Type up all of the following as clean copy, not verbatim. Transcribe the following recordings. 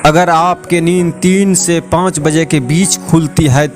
अगर आपकी नींद 3 से 5 बजे के बीच खुलती है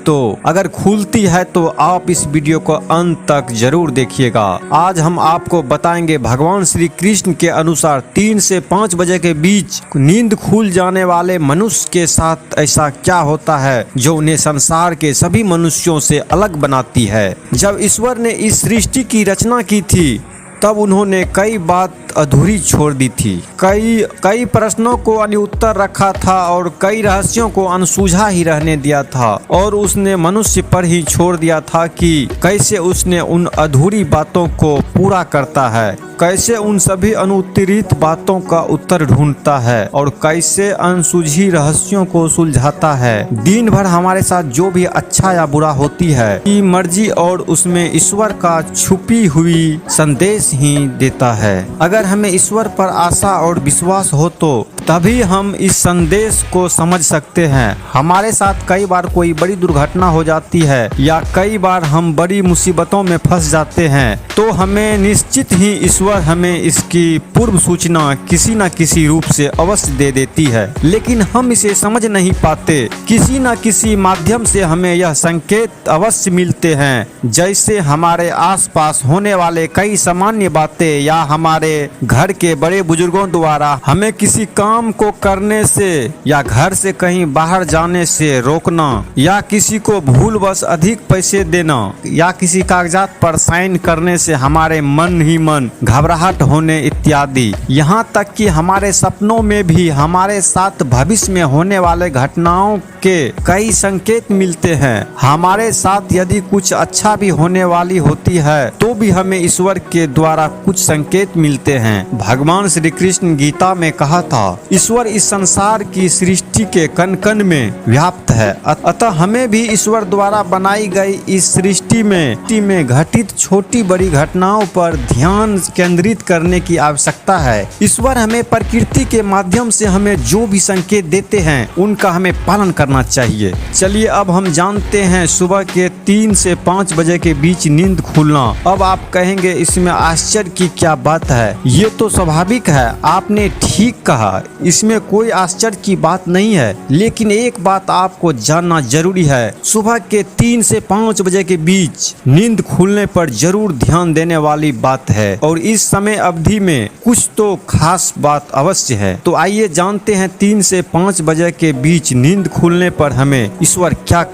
तो आप इस वीडियो को अंत तक जरूर देखिएगा। आज हम आपको बताएंगे भगवान श्री कृष्ण के अनुसार 3 से 5 बजे के बीच नींद खुल जाने वाले मनुष्य के साथ ऐसा क्या होता है जो उन्हें संसार के सभी मनुष्यों से अलग बनाती है। जब ईश्वर ने इस सृष्टि की रचना की थी तब उन्होंने कई बात अधूरी छोड़ दी थी, कई प्रश्नों को अनुत्तर रखा था और कई रहस्यों को अनसुझा ही रहने दिया था और उसने मनुष्य पर ही छोड़ दिया था कि कैसे उसने उन अधूरी बातों को पूरा करता है, कैसे उन सभी अनुत्तरित बातों का उत्तर ढूंढता है और कैसे अनसुझी रहस्यों को सुलझाता है। दिन भर हमारे साथ जो भी अच्छा या बुरा होती है की मर्जी और उसमें ईश्वर का छुपी हुई संदेश ही देता है। अगर हमें ईश्वर पर आशा और विश्वास हो तो तभी हम इस संदेश को समझ सकते हैं। हमारे साथ कई बार कोई बड़ी दुर्घटना हो जाती है या कई बार हम बड़ी मुसीबतों में फंस जाते हैं तो हमें निश्चित ही ईश्वर हमें इसकी पूर्व सूचना किसी न किसी रूप से अवश्य दे देती है, लेकिन हम इसे समझ नहीं पाते। किसी न किसी माध्यम से हमें यह संकेत अवश्य मिलते हैं, जैसे हमारे आसपास होने वाले कई सामान्य बातें या हमारे घर के बड़े बुजुर्गों द्वारा हमें किसी काम को करने से या घर से कहीं बाहर जाने से रोकना या किसी को भूलवश अधिक पैसे देना या किसी कागजात पर साइन करने से हमारे मन ही मन घबराहट होने इत्यादि। यहाँ तक कि हमारे सपनों में भी हमारे साथ भविष्य में होने वाले घटनाओं के कई संकेत मिलते हैं। हमारे साथ यदि कुछ अच्छा भी होने वाली होती है तो भी हमें ईश्वर के द्वारा कुछ संकेत मिलते हैं। भगवान श्री कृष्ण गीता में कहा था, ईश्वर इस संसार की सृष्टि के कण कण में व्याप्त है, अतः हमें भी ईश्वर द्वारा बनाई गई इस सृष्टि में घटित छोटी बड़ी घटनाओं पर ध्यान केंद्रित करने की आवश्यकता है। ईश्वर हमें प्रकृति के माध्यम से हमें जो भी संकेत देते हैं उनका हमें पालन करना चाहिए। चलिए अब हम जानते हैं सुबह के 3 से 5 बजे के बीच नींद खुलना। अब आप कहेंगे इसमें आश्चर्य की क्या बात है, ये तो स्वाभाविक है। आपने ठीक कहा, इसमें कोई आश्चर्य की बात नहीं है, लेकिन एक बात आपको जानना जरूरी है। सुबह के 3 से 5 बजे के बीच नींद खुलने पर जरूर ध्यान देने वाली बात है और इस समय अवधि में कुछ तो खास बात अवश्य है। तो आइए जानते हैं 3 से 5 बजे के बीच नींद खुलने पर हमें ईश्वर क्या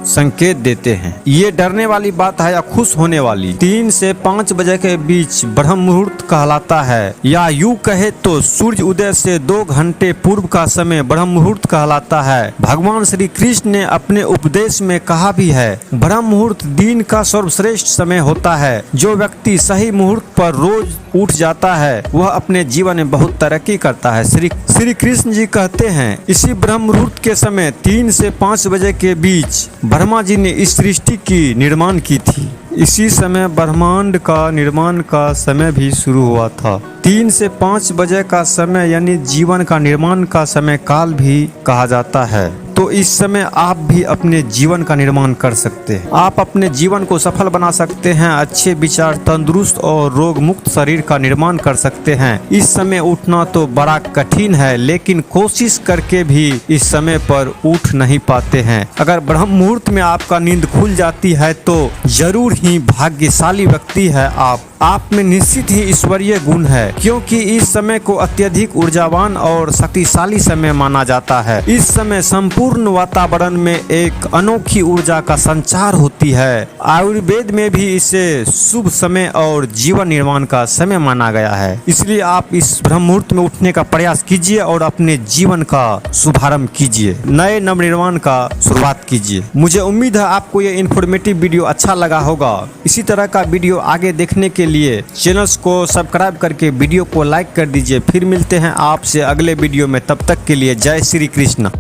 संकेत देते हैं। ये डरने वाली बात है या खुश होने वाली? 3 से 5 बजे के बीच ब्रह्म मुहूर्त कहलाता है, या यूं कहे तो सूर्य उदय से 2 घंटे पूर्व का समय ब्रह्म मुहूर्त कहलाता है। भगवान श्री कृष्ण ने अपने उपदेश में कहा भी है, ब्रह्म मुहूर्त दिन का सर्वश्रेष्ठ समय होता है। जो व्यक्ति सही मुहूर्त पर रोज उठ जाता है वह अपने जीवन में बहुत तरक्की करता है। श्री कृष्ण जी कहते हैं, इसी ब्रह्म मुहूर्त के समय 3 से 5 बजे के बीच ब्रह्मा जी ने इस सृष्टि की निर्माण की थी। इसी समय ब्रह्मांड का निर्माण का समय भी शुरू हुआ था। 3 से 5 बजे का समय यानी जीवन का निर्माण का समय काल भी कहा जाता है। तो इस समय आप भी अपने जीवन का निर्माण कर सकते हैं। आप अपने जीवन को सफल बना सकते हैं, अच्छे विचार, तंदुरुस्त और रोग मुक्त शरीर का निर्माण कर सकते हैं। इस समय उठना तो बड़ा कठिन है, लेकिन कोशिश करके भी इस समय पर उठ नहीं पाते हैं। अगर ब्रह्म मुहूर्त में आपका नींद खुल जाती है तो जरूर ही भाग्यशाली व्यक्ति है आप में निश्चित ही ईश्वरीय गुण है, क्योंकि इस समय को अत्यधिक ऊर्जावान और शक्तिशाली समय माना जाता है। इस समय संपूर्ण वातावरण में एक अनोखी ऊर्जा का संचार होती है। आयुर्वेद में भी इसे शुभ समय और जीवन निर्माण का समय माना गया है। इसलिए आप इस ब्रह्म मुहूर्त में उठने का प्रयास कीजिए और अपने जीवन का शुभारंभ कीजिए, नए नवनिर्माण का शुरुआत कीजिए। मुझे उम्मीद है आपको ये इन्फॉर्मेटिव वीडियो अच्छा लगा होगा। इसी तरह का वीडियो आगे देखने के लिए चैनल को सब्सक्राइब करके वीडियो को लाइक कर दीजिए। फिर मिलते हैं आपसे अगले वीडियो में, तब तक के लिए जय श्री कृष्ण।